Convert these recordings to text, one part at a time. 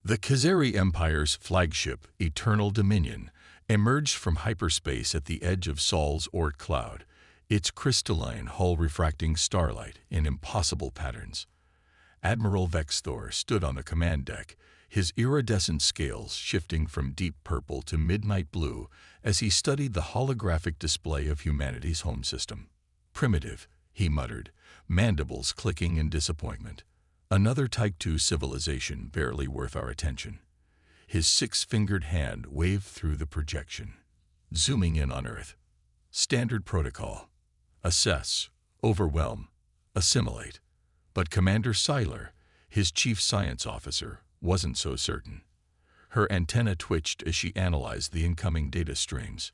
The Khazari Empire's flagship, Eternal Dominion, emerged from hyperspace at the edge of Sol's Oort cloud, its crystalline hull refracting starlight in impossible patterns. Admiral Vexthor stood on the command deck, his iridescent scales shifting from deep purple to midnight blue as he studied the holographic display of humanity's home system. "Primitive," he muttered, mandibles clicking in disappointment. "Another Type II civilization barely worth our attention." His six-fingered hand waved through the projection. Zooming in on Earth. Standard protocol. Assess, overwhelm, assimilate. But Commander Seiler, his chief science officer, wasn't so certain. Her antenna twitched as she analyzed the incoming data streams.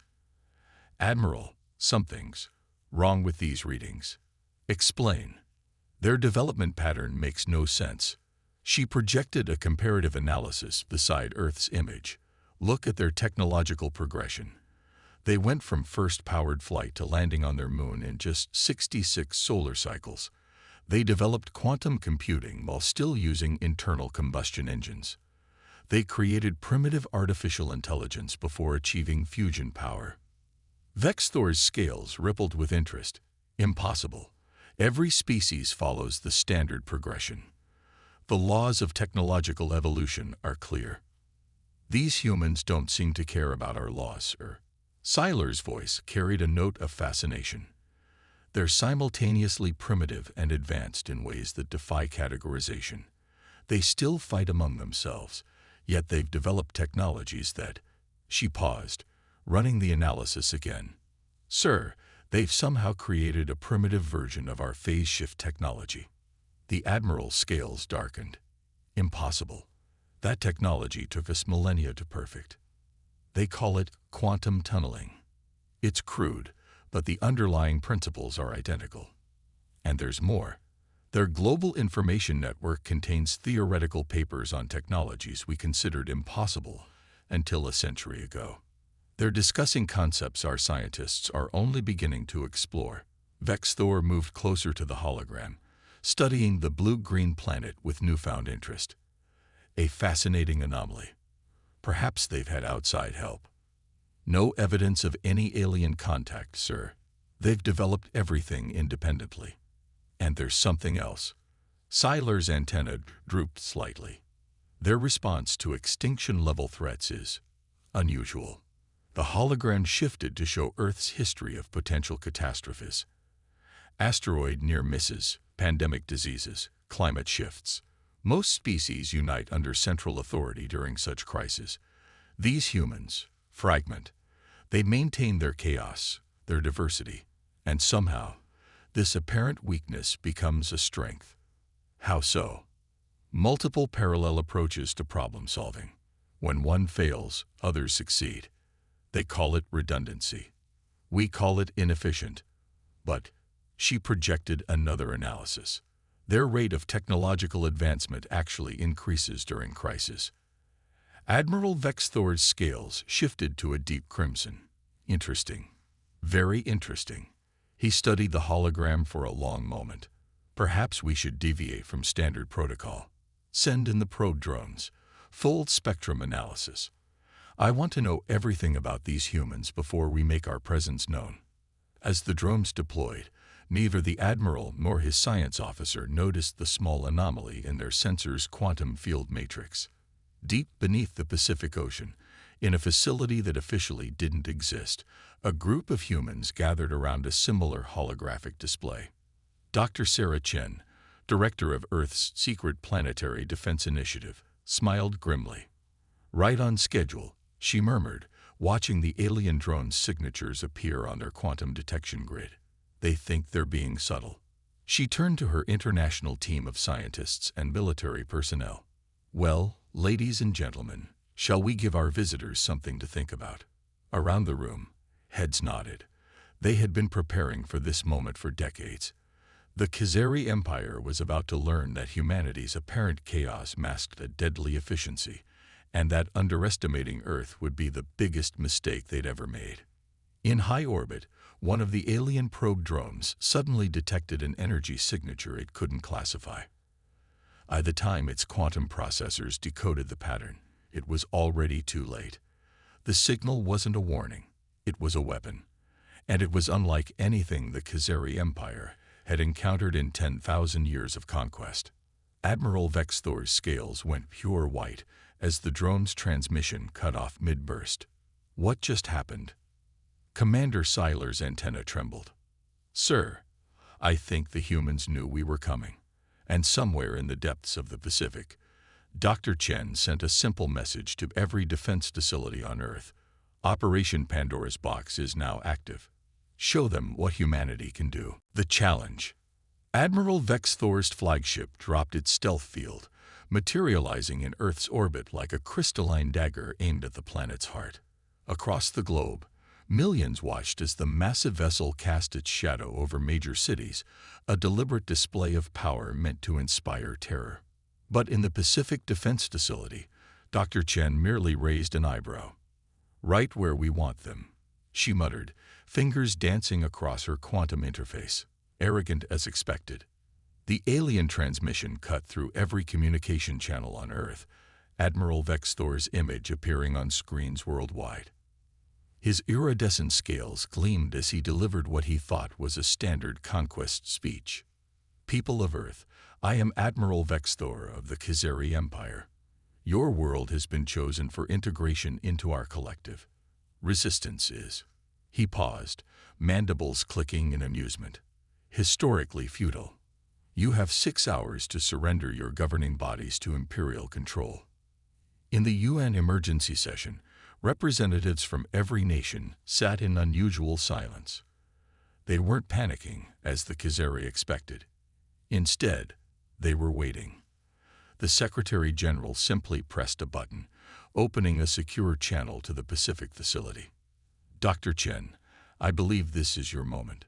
"Admiral, something's wrong with these readings. Explain." "Their development pattern makes no sense." She projected a comparative analysis beside Earth's image. "Look at their technological progression. They went from first powered flight to landing on their moon in just 66 solar cycles. They developed quantum computing while still using internal combustion engines. They created primitive artificial intelligence before achieving fusion power." Vexthor's scales rippled with interest. "Impossible. Every species follows the standard progression. The laws of technological evolution are clear. These humans don't seem to care about our laws, sir." Seiler's voice carried a note of fascination. "They're simultaneously primitive and advanced in ways that defy categorization. They still fight among themselves, yet they've developed technologies that—" She paused, running the analysis again. "Sir, they've somehow created a primitive version of our phase shift technology." The Admiral's scales darkened. "Impossible. That technology took us millennia to perfect. They call it quantum tunneling. It's crude, but the underlying principles are identical. And there's more. Their global information network contains theoretical papers on technologies we considered impossible until a century ago. They're discussing concepts our scientists are only beginning to explore." Vexthor moved closer to the hologram, studying the blue-green planet with newfound interest. "A fascinating anomaly. Perhaps they've had outside help." "No evidence of any alien contact, sir. They've developed everything independently. And there's something else." Seiler's antenna drooped slightly. "Their response to extinction-level threats is unusual." The hologram shifted to show Earth's history of potential catastrophes. Asteroid near misses, pandemic diseases, climate shifts. Most species unite under central authority during such crises. These humans fragment. They maintain their chaos, their diversity, and somehow, this apparent weakness becomes a strength. How so? Multiple parallel approaches to problem solving. When one fails, others succeed. They call it redundancy. We call it inefficient. But she projected another analysis. Their rate of technological advancement actually increases during crisis. Admiral Vexthor's scales shifted to a deep crimson. "Interesting. Very interesting." He studied the hologram for a long moment. "Perhaps we should deviate from standard protocol. Send in the probe drones. Full spectrum analysis. I want to know everything about these humans before we make our presence known." As the drones deployed, neither the Admiral nor his science officer noticed the small anomaly in their sensor's quantum field matrix. Deep beneath the Pacific Ocean, in a facility that officially didn't exist, a group of humans gathered around a similar holographic display. Dr. Sarah Chen, director of Earth's secret planetary defense initiative, smiled grimly. "Right on schedule," she murmured, watching the alien drone's signatures appear on their quantum detection grid. "They think they're being subtle." She turned to her international team of scientists and military personnel. "Well, ladies and gentlemen, shall we give our visitors something to think about?" Around the room, heads nodded. They had been preparing for this moment for decades. The Khazari Empire was about to learn that humanity's apparent chaos masked a deadly efficiency, and that underestimating Earth would be the biggest mistake they'd ever made. In high orbit, one of the alien probe drones suddenly detected an energy signature it couldn't classify. By the time its quantum processors decoded the pattern, it was already too late. The signal wasn't a warning, it was a weapon. And it was unlike anything the Khazari Empire had encountered in 10,000 years of conquest. Admiral Vexthor's scales went pure white as the drone's transmission cut off mid-burst. What just happened? Commander Seiler's antenna trembled. Sir, I think the humans knew we were coming. And somewhere in the depths of the Pacific, Dr. Chen sent a simple message to every defense facility on Earth. Operation Pandora's Box is now active. Show them what humanity can do. The challenge. Admiral Vexthor's flagship dropped its stealth field, materializing in Earth's orbit like a crystalline dagger aimed at the planet's heart. Across the globe, millions watched as the massive vessel cast its shadow over major cities, a deliberate display of power meant to inspire terror. But in the Pacific Defense Facility, Dr. Chen merely raised an eyebrow. Right where we want them, she muttered, fingers dancing across her quantum interface, arrogant as expected. The alien transmission cut through every communication channel on Earth, Admiral Vexthor's image appearing on screens worldwide. His iridescent scales gleamed as he delivered what he thought was a standard conquest speech. People of Earth, I am Admiral Vexthor of the Khazari Empire. Your world has been chosen for integration into our collective. Resistance is. He paused, mandibles clicking in amusement. Historically futile. You have 6 hours to surrender your governing bodies to imperial control. In the UN emergency session, representatives from every nation sat in unusual silence. They weren't panicking, as the Khazari expected. Instead, they were waiting. The Secretary General simply pressed a button, opening a secure channel to the Pacific facility. Dr. Chen, I believe this is your moment.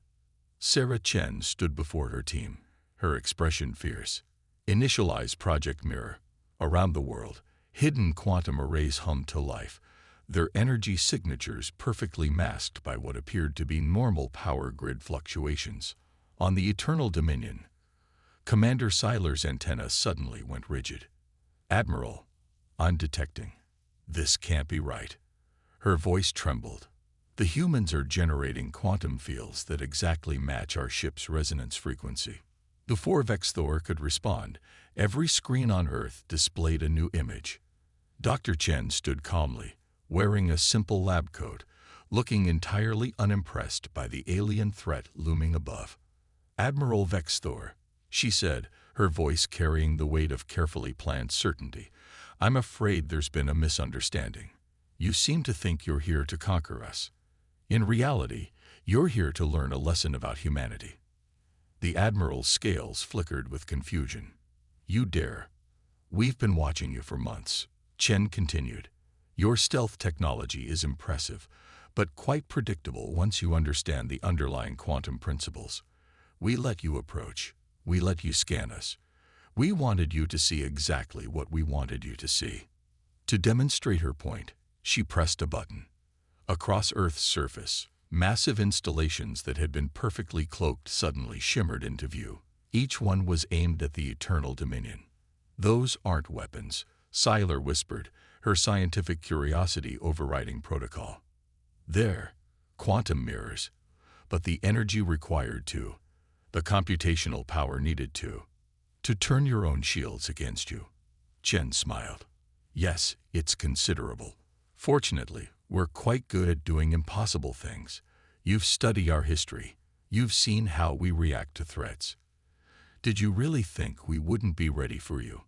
Sarah Chen stood before her team, her expression fierce. Initialize Project Mirror. Around the world, hidden quantum arrays hummed to life, their energy signatures perfectly masked by what appeared to be normal power grid fluctuations. On the Eternal Dominion, Commander Seiler's antenna suddenly went rigid. Admiral, I'm detecting. This can't be right. Her voice trembled. The humans are generating quantum fields that exactly match our ship's resonance frequency. Before Vexthor could respond, every screen on Earth displayed a new image. Dr. Chen stood calmly, wearing a simple lab coat, looking entirely unimpressed by the alien threat looming above. Admiral Vexthor, she said, her voice carrying the weight of carefully planned certainty, I'm afraid there's been a misunderstanding. You seem to think you're here to conquer us. In reality, you're here to learn a lesson about humanity. The Admiral's scales flickered with confusion. You dare. We've been watching you for months, Chen continued. Your stealth technology is impressive, but quite predictable once you understand the underlying quantum principles. We let you approach. We let you scan us. We wanted you to see exactly what we wanted you to see. To demonstrate her point, she pressed a button. Across Earth's surface, massive installations that had been perfectly cloaked suddenly shimmered into view. Each one was aimed at the Eternal Dominion. Those aren't weapons, Seiler whispered, her scientific curiosity overriding protocol. They're quantum mirrors, but the energy required to, the computational power needed to turn your own shields against you. Chen smiled. Yes, it's considerable. Fortunately, we're quite good at doing impossible things. You've studied our history. You've seen how we react to threats. Did you really think we wouldn't be ready for you?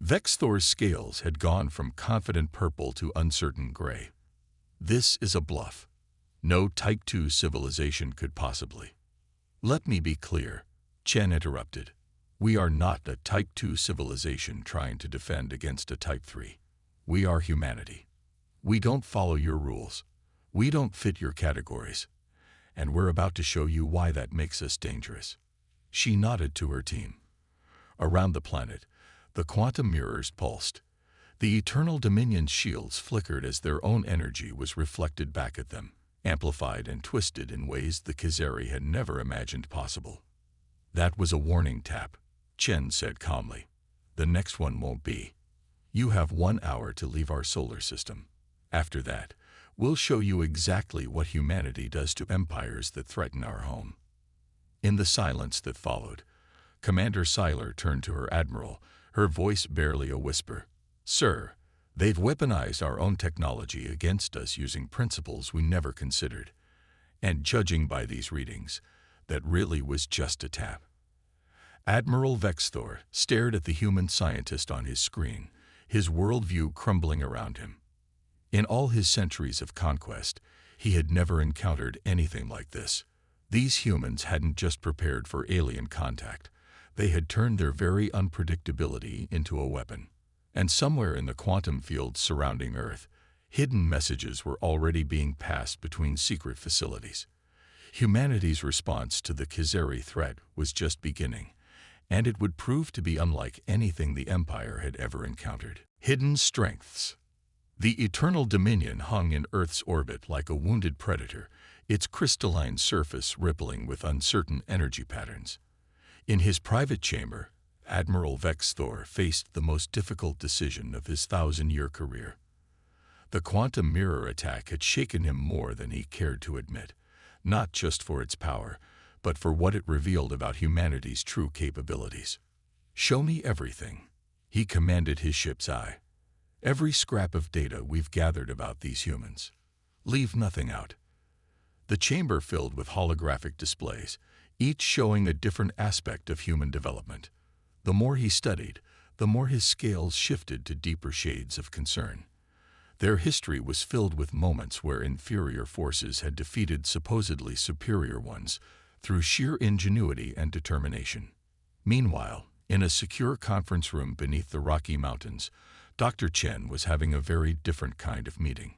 Vexthor's scales had gone from confident purple to uncertain gray. This is a bluff. No Type 2 civilization could possibly. Let me be clear, Chen interrupted. We are not a Type 2 civilization trying to defend against a Type 3. We are humanity. We don't follow your rules. We don't fit your categories. And we're about to show you why that makes us dangerous. She nodded to her team. Around the planet, the quantum mirrors pulsed. The Eternal Dominion's shields flickered as their own energy was reflected back at them, amplified and twisted in ways the Khazari had never imagined possible. That was a warning tap, Chen said calmly. The next one won't be. You have 1 hour to leave our solar system. After that, we'll show you exactly what humanity does to empires that threaten our home." In the silence that followed, Commander Seiler turned to her admiral, her voice barely a whisper. "Sir, they've weaponized our own technology against us using principles we never considered. And judging by these readings, that really was just a tap." Admiral Vexthor stared at the human scientist on his screen, his worldview crumbling around him. In all his centuries of conquest, he had never encountered anything like this. These humans hadn't just prepared for alien contact. They had turned their very unpredictability into a weapon. And somewhere in the quantum fields surrounding Earth, hidden messages were already being passed between secret facilities. Humanity's response to the Khazari threat was just beginning, and it would prove to be unlike anything the Empire had ever encountered. Hidden strengths. The Eternal Dominion hung in Earth's orbit like a wounded predator, its crystalline surface rippling with uncertain energy patterns. In his private chamber, Admiral Vexthor faced the most difficult decision of his 1,000-year career. The quantum mirror attack had shaken him more than he cared to admit, not just for its power, but for what it revealed about humanity's true capabilities. "Show me everything," he commanded his ship's eye. "Every scrap of data we've gathered about these humans. Leave nothing out." The chamber filled with holographic displays, each showing a different aspect of human development. The more he studied, the more his scales shifted to deeper shades of concern. Their history was filled with moments where inferior forces had defeated supposedly superior ones through sheer ingenuity and determination. Meanwhile, in a secure conference room beneath the Rocky Mountains, Dr. Chen was having a very different kind of meeting.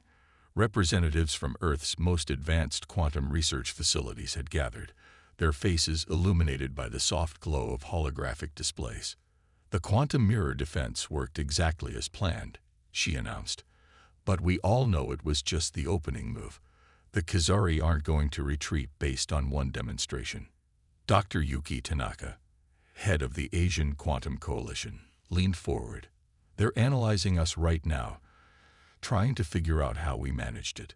Representatives from Earth's most advanced quantum research facilities had gathered, their faces illuminated by the soft glow of holographic displays. "The quantum mirror defense worked exactly as planned," she announced. "But we all know it was just the opening move. The Khazari aren't going to retreat based on one demonstration." Dr. Yuki Tanaka, head of the Asian Quantum Coalition, leaned forward. "They're analyzing us right now, trying to figure out how we managed it.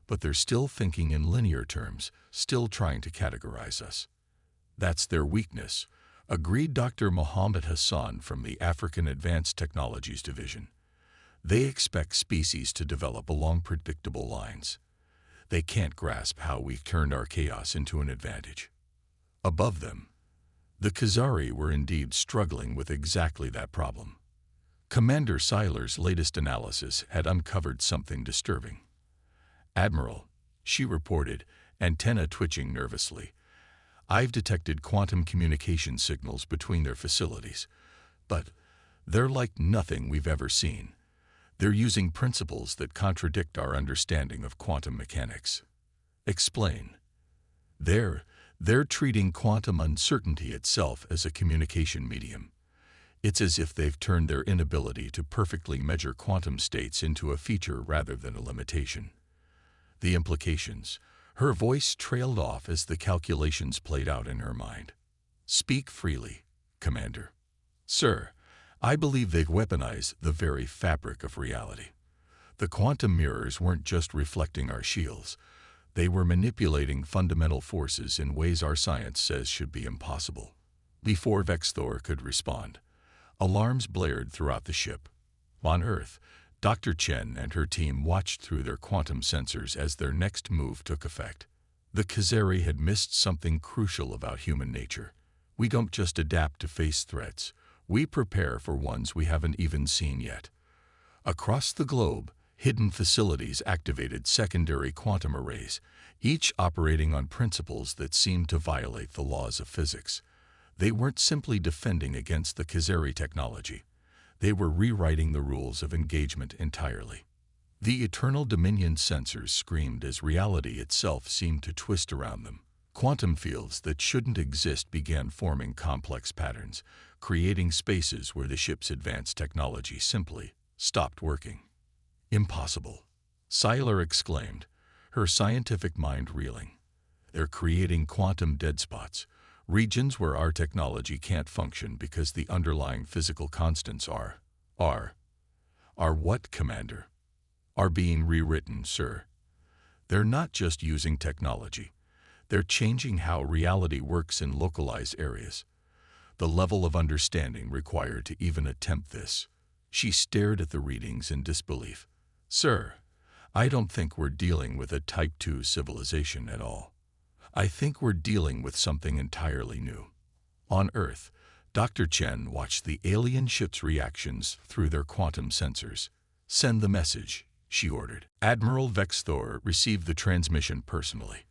But they're still thinking in linear terms, still trying to categorize us." "That's their weakness," agreed Dr. Mohammed Hassan from the African Advanced Technologies Division. "They expect species to develop along predictable lines. They can't grasp how we've turned our chaos into an advantage." Above them, the Khazari were indeed struggling with exactly that problem. Commander Seiler's latest analysis had uncovered something disturbing. "Admiral," she reported, antenna twitching nervously, "I've detected quantum communication signals between their facilities, but they're like nothing we've ever seen. They're using principles that contradict our understanding of quantum mechanics." "Explain." They're treating quantum uncertainty itself as a communication medium. It's as if they've turned their inability to perfectly measure quantum states into a feature rather than a limitation. The implications. Her voice trailed off as the calculations played out in her mind. "Speak freely, Commander." "Sir, I believe they've weaponized the very fabric of reality. The quantum mirrors weren't just reflecting our shields. They were manipulating fundamental forces in ways our science says should be impossible." Before Vexthor could respond, alarms blared throughout the ship. On Earth, Dr. Chen and her team watched through their quantum sensors as their next move took effect. The Khazari had missed something crucial about human nature. We don't just adapt to face threats. We prepare for ones we haven't even seen yet. Across the globe, hidden facilities activated secondary quantum arrays, each operating on principles that seemed to violate the laws of physics. They weren't simply defending against the Khazari technology. They were rewriting the rules of engagement entirely. The Eternal Dominion sensors screamed as reality itself seemed to twist around them. Quantum fields that shouldn't exist began forming complex patterns, creating spaces where the ship's advanced technology simply stopped working. "Impossible," Seiler exclaimed, her scientific mind reeling. "They're creating quantum dead spots, Regions where our technology can't function because the underlying physical constants are what, Commander? Are being rewritten, sir. They're not just using technology. They're changing how reality works in localized areas. The level of understanding required to even attempt this. She stared at the readings in disbelief. Sir, I don't think we're dealing with a Type 2 civilization at all. I think we're dealing with something entirely new. On Earth, Dr. Chen watched the alien ship's reactions through their quantum sensors. Send the message, she ordered. Admiral Vexthor received the transmission personally.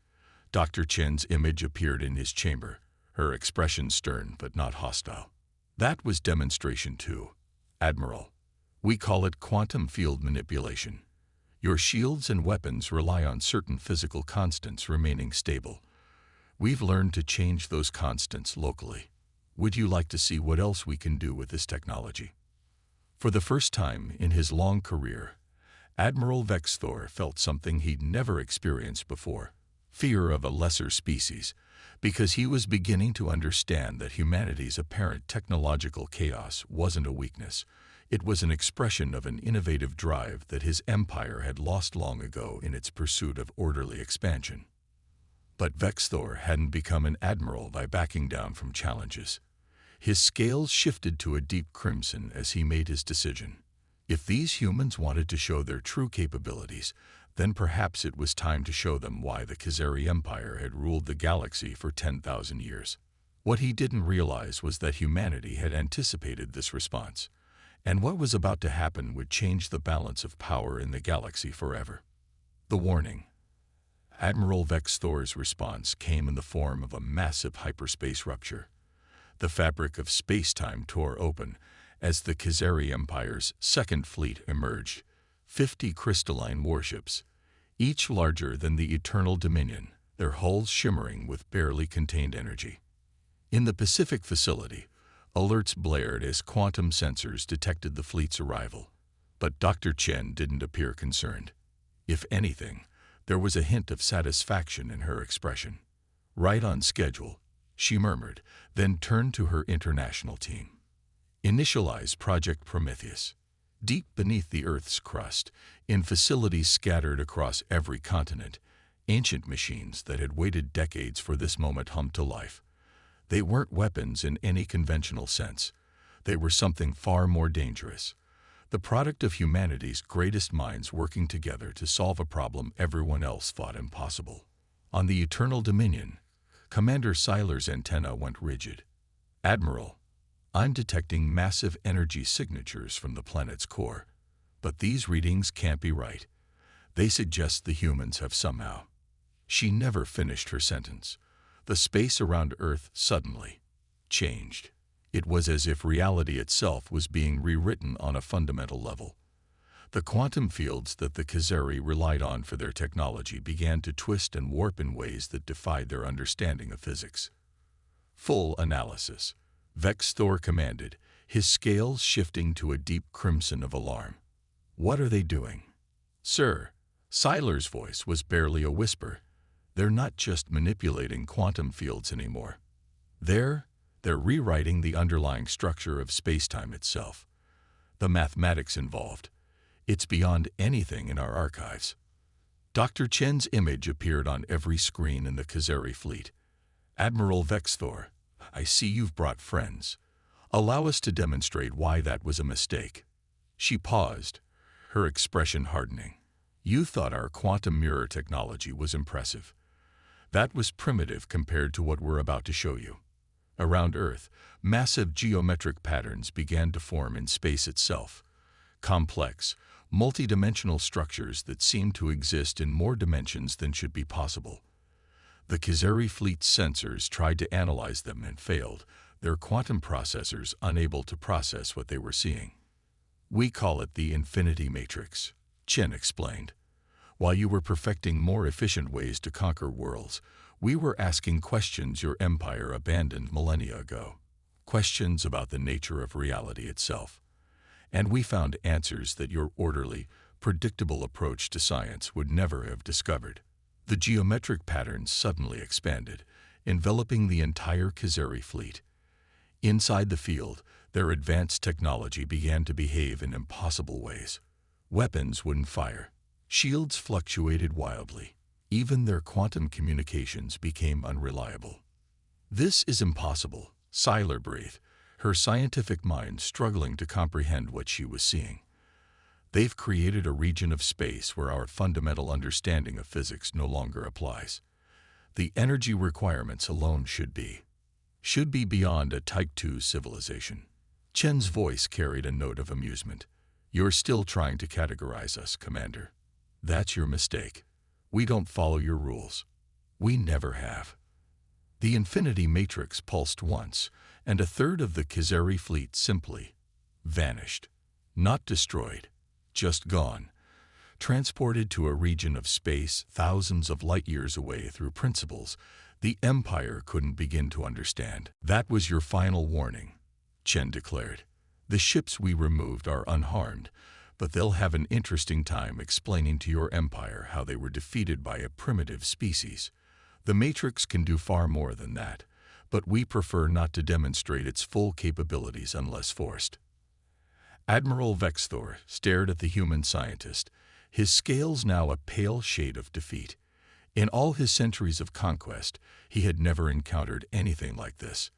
Dr. Chen's image appeared in his chamber, her expression stern but not hostile. That was demonstration 2. Admiral, we call it quantum field manipulation. Your shields and weapons rely on certain physical constants remaining stable. We've learned to change those constants locally. Would you like to see what else we can do with this technology? For the first time in his long career, Admiral Vexthor felt something he'd never experienced before, fear of a lesser species, because he was beginning to understand that humanity's apparent technological chaos wasn't a weakness. It was an expression of an innovative drive that his empire had lost long ago in its pursuit of orderly expansion. But Vexthor hadn't become an admiral by backing down from challenges. His scales shifted to a deep crimson as he made his decision. If these humans wanted to show their true capabilities, then perhaps it was time to show them why the Khazari Empire had ruled the galaxy for 10,000 years. What he didn't realize was that humanity had anticipated this response, and what was about to happen would change the balance of power in the galaxy forever. The warning. Admiral Vexthor's response came in the form of a massive hyperspace rupture. The fabric of space-time tore open as the Khazari Empire's second fleet emerged, 50 crystalline warships, each larger than the Eternal Dominion, their hulls shimmering with barely contained energy. In the Pacific facility, alerts blared as quantum sensors detected the fleet's arrival, but Dr. Chen didn't appear concerned. If anything, there was a hint of satisfaction in her expression. Right on schedule, she murmured, then turned to her international team. Initialize Project Prometheus. Deep beneath the Earth's crust, in facilities scattered across every continent, ancient machines that had waited decades for this moment hummed to life. They weren't weapons in any conventional sense. They were something far more dangerous. The product of humanity's greatest minds working together to solve a problem everyone else thought impossible. On the Eternal Dominion, Commander Seiler's antenna went rigid. Admiral, I'm detecting massive energy signatures from the planet's core, but these readings can't be right. They suggest the humans have somehow. She never finished her sentence. The space around Earth suddenly changed. It was as if reality itself was being rewritten on a fundamental level. The quantum fields that the Khazari relied on for their technology began to twist and warp in ways that defied their understanding of physics. Full analysis. Vexthor commanded, his scales shifting to a deep crimson of alarm. What are they doing? Sir, Seiler's voice was barely a whisper. They're not just manipulating quantum fields anymore. They're rewriting the underlying structure of spacetime itself. The mathematics involved. It's beyond anything in our archives. Dr. Chen's image appeared on every screen in the Khazari fleet. Admiral Vexthor, I see you've brought friends. Allow us to demonstrate why that was a mistake. She paused, her expression hardening. You thought our quantum mirror technology was impressive. That was primitive compared to what we're about to show you. Around Earth, massive geometric patterns began to form in space itself. Complex, multidimensional structures that seemed to exist in more dimensions than should be possible. The Khazari fleet's sensors tried to analyze them and failed, their quantum processors unable to process what they were seeing. We call it the Infinity Matrix, Chen explained. While you were perfecting more efficient ways to conquer worlds, we were asking questions your empire abandoned millennia ago. Questions about the nature of reality itself. And we found answers that your orderly, predictable approach to science would never have discovered. The geometric patterns suddenly expanded, enveloping the entire Khazari fleet. Inside the field, their advanced technology began to behave in impossible ways. Weapons wouldn't fire. Shields fluctuated wildly. Even their quantum communications became unreliable. "This is impossible," Siler breathed, her scientific mind struggling to comprehend what she was seeing. "They've created a region of space where our fundamental understanding of physics no longer applies. The energy requirements alone should be beyond a Type 2 civilization." Chen's voice carried a note of amusement. "You're still trying to categorize us, Commander. That's your mistake. We don't follow your rules. We never have." The Infinity Matrix pulsed once, and a third of the Khazari fleet simply vanished. Not destroyed, just gone. Transported to a region of space thousands of light-years away through principles the Empire couldn't begin to understand. "That was your final warning," Chen declared. "The ships we removed are unharmed, but they'll have an interesting time explaining to your Empire how they were defeated by a primitive species. The Matrix can do far more than that, but we prefer not to demonstrate its full capabilities unless forced." Admiral Vexthor stared at the human scientist, his scales now a pale shade of defeat. In all his centuries of conquest, he had never encountered anything like this.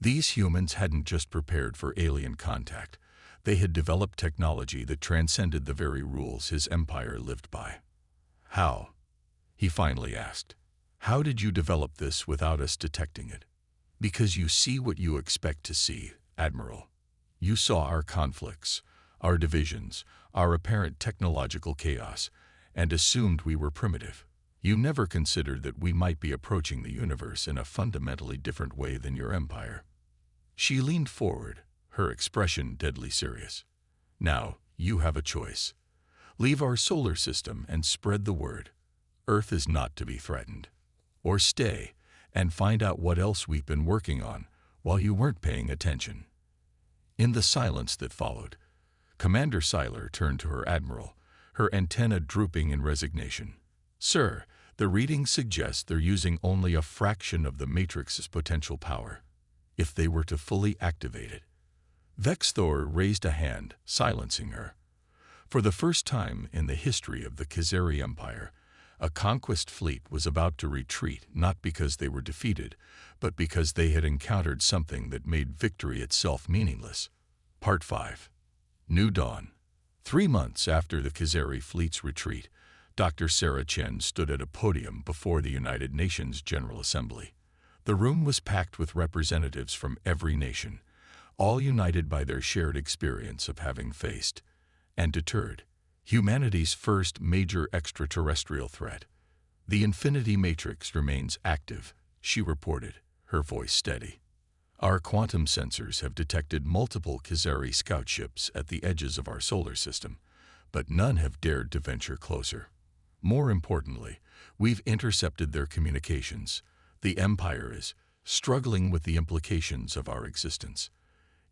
These humans hadn't just prepared for alien contact. They had developed technology that transcended the very rules his empire lived by. "How?" he finally asked. "How did you develop this without us detecting it?" "Because you see what you expect to see, Admiral. You saw our conflicts, our divisions, our apparent technological chaos, and assumed we were primitive. You never considered that we might be approaching the universe in a fundamentally different way than your empire." She leaned forward, her expression deadly serious. "Now, you have a choice. Leave our solar system and spread the word. Earth is not to be threatened. Or stay and find out what else we've been working on while you weren't paying attention." In the silence that followed, Commander Siler turned to her admiral, her antenna drooping in resignation. "Sir, the readings suggest they're using only a fraction of the Matrix's potential power. If they were to fully activate it—" Vexthor raised a hand, silencing her. For the first time in the history of the Khazari Empire, a conquest fleet was about to retreat not because they were defeated, but because they had encountered something that made victory itself meaningless. Part 5. New Dawn. 3 months after the Khazari fleet's retreat, Dr. Sarah Chen stood at a podium before the United Nations General Assembly. The room was packed with representatives from every nation, all united by their shared experience of having faced and deterred humanity's first major extraterrestrial threat. "The Infinity Matrix remains active," she reported, her voice steady. "Our quantum sensors have detected multiple Khazari scout ships at the edges of our solar system, but none have dared to venture closer. More importantly, we've intercepted their communications. The Empire is struggling with the implications of our existence.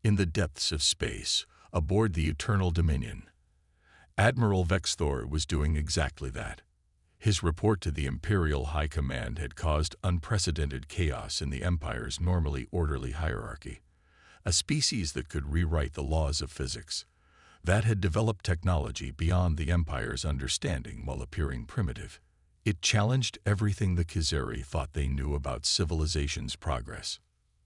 In the depths of space, aboard the Eternal Dominion." Admiral Vexthor was doing exactly that. His report to the Imperial High Command had caused unprecedented chaos in the Empire's normally orderly hierarchy. A species that could rewrite the laws of physics, that had developed technology beyond the Empire's understanding while appearing primitive. It challenged everything the Khazari thought they knew about civilization's progress.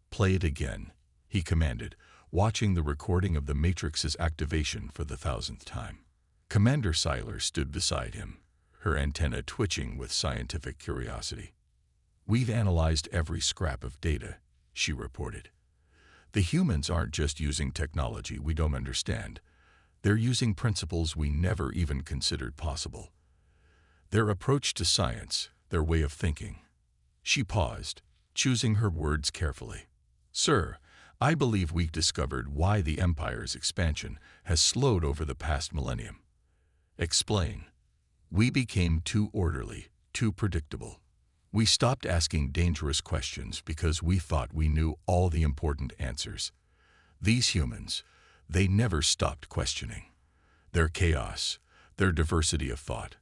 "Play it again," he commanded, watching the recording of the Matrix's activation for the 1000th time. Commander Siler stood beside him, her antenna twitching with scientific curiosity. "We've analyzed every scrap of data," she reported. "The humans aren't just using technology we don't understand. They're using principles we never even considered possible. Their approach to science, their way of thinking." She paused, choosing her words carefully. "Sir, I believe we've discovered why the Empire's expansion has slowed over the past millennium." "Explain." "We became too orderly, too predictable. We stopped asking dangerous questions because we thought we knew all the important answers. These humans, they never stopped questioning. Their chaos, their diversity of thought,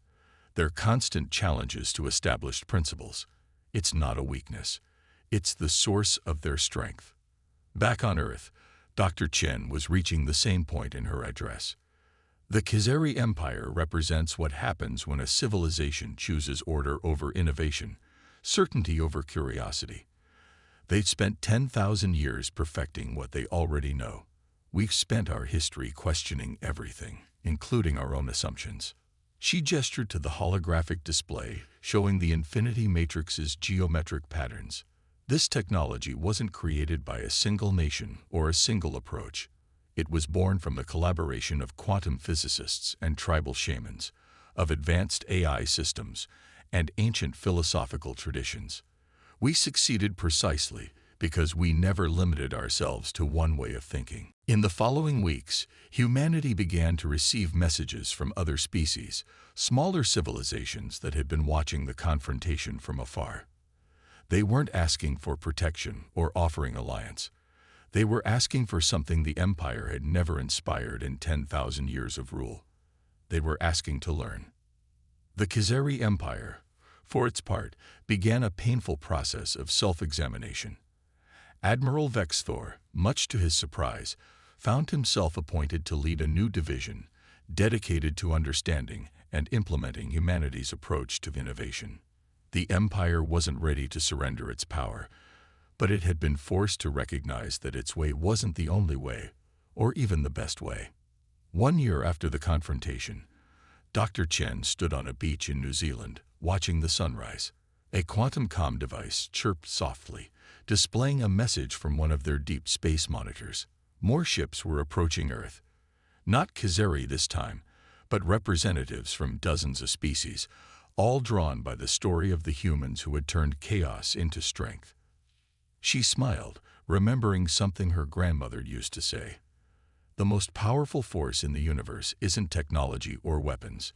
their constant challenges to established principles. It's not a weakness. It's the source of their strength. Back on Earth, Dr. Chen was reaching the same point in her address. The Khazari Empire represents what happens when a civilization chooses order over innovation, certainty over curiosity. They've spent 10,000 years perfecting what they already know. We've spent our history questioning everything, including our own assumptions. She gestured to the holographic display, showing the infinity matrix's geometric patterns. This technology wasn't created by a single nation or a single approach. It was born from the collaboration of quantum physicists and tribal shamans, of advanced AI systems, and ancient philosophical traditions. We succeeded precisely because we never limited ourselves to one way of thinking. In the following weeks, humanity began to receive messages from other species, smaller civilizations that had been watching the confrontation from afar. They weren't asking for protection or offering alliance. They were asking for something the Empire had never inspired in 10,000 years of rule. They were asking to learn. The Khazari Empire, for its part, began a painful process of self-examination. Admiral Vexthor, much to his surprise, found himself appointed to lead a new division, dedicated to understanding and implementing humanity's approach to innovation. The Empire wasn't ready to surrender its power, but it had been forced to recognize that its way wasn't the only way, or even the best way. 1 year after the confrontation, Dr. Chen stood on a beach in New Zealand, watching the sunrise. A quantum comm device chirped softly, displaying a message from one of their deep space monitors. More ships were approaching Earth. Not Khazari this time, but representatives from dozens of species, all drawn by the story of the humans who had turned chaos into strength. She smiled, remembering something her grandmother used to say. The most powerful force in the universe isn't technology or weapons.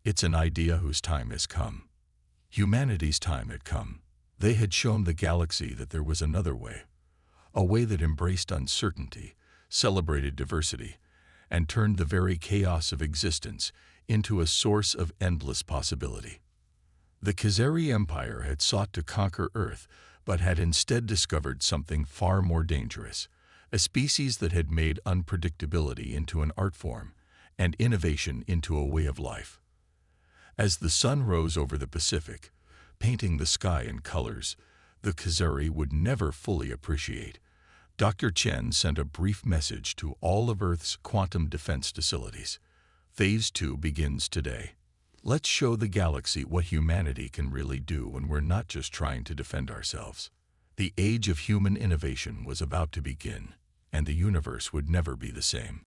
It's an idea whose time has come. Humanity's time had come. They had shown the galaxy that there was another way, a way that embraced uncertainty, celebrated diversity, and turned the very chaos of existence into a source of endless possibility. The Khazari Empire had sought to conquer Earth, but had instead discovered something far more dangerous, a species that had made unpredictability into an art form and innovation into a way of life. As the sun rose over the Pacific, painting the sky in colors the Khazari would never fully appreciate, Dr. Chen sent a brief message to all of Earth's quantum defense facilities. Phase 2 begins today. Let's show the galaxy what humanity can really do when we're not just trying to defend ourselves. The age of human innovation was about to begin, and the universe would never be the same.